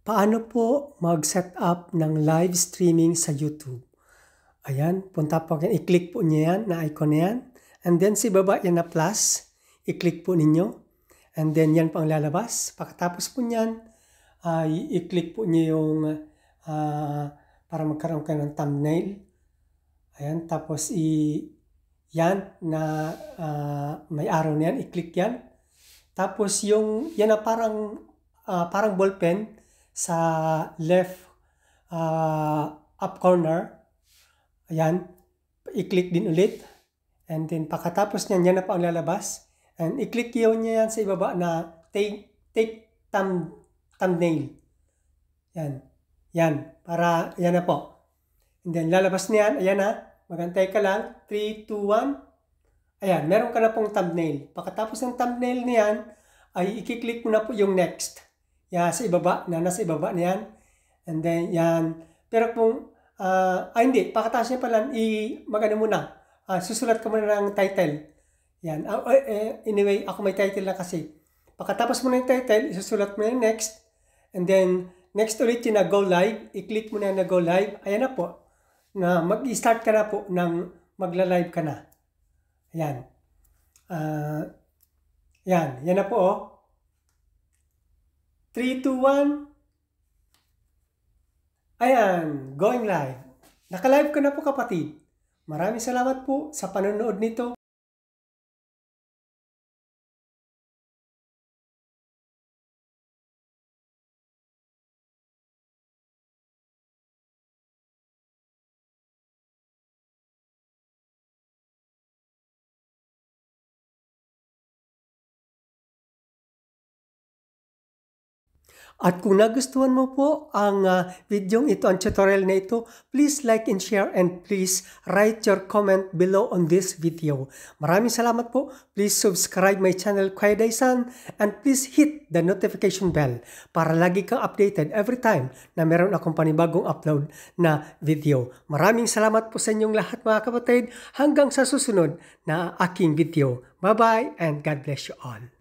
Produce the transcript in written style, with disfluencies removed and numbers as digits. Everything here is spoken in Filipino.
Paano po mag-set up ng live streaming sa YouTube? Ayan, punta po kayo, i-click po niyo yan, na icon na yan. And then sa baba yan na plus, i-click po ninyo. And then yan po ang lalabas. Pagkatapos po niyan, i-click po niyo yung para magkaroon kayo ng thumbnail. Ayan, tapos yan na may arrow na yan, i-click yan. Tapos yung yan na parang ballpen sa left up corner. Ayan, i-click din ulit. And then pagkatapos niyan, yan na pa ang lalabas. And i-click yun niya yan sa ibaba na take thumbnail. Yan. Yan. Para, yan na po. And then lalabas niyan. Ayan na. Magantay ka lang. 3, 2, 1. Ayan. Meron ka na pong thumbnail. Pagkatapos ng thumbnail niyan, ay i-click mo na po yung next. Yan, sa ibaba. Nasa ibaba niyan. And then, yan. Pero kung, hindi. Pagkatapos niya pala, mag-ano muna. Susulat ka muna ng title. Yan. Anyway, ako may title na kasi. Pagkatapos mo na yung title, isusulat mo na yung next. And then, next ulit yung na go live. I-click mo na yung na go live. Ayan na po. Na mag-start ka na po ng magla-live ka na. Ayan. Yan. Yan na po oh. 3, 2, 1. Ayan. Going live. Naka-live ka na po kapatid. Maraming salamat po sa panonood nito. At kung nagustuhan mo po ang video ito, ang tutorial na ito, please like and share and please write your comment below on this video. Maraming salamat po. Please subscribe my channel, Kuya Daisan, and please hit the notification bell para lagi kang updated every time na meron akong panibagong upload na video. Maraming salamat po sa inyong lahat mga kapatid. Hanggang sa susunod na aking video. Bye-bye and God bless you all.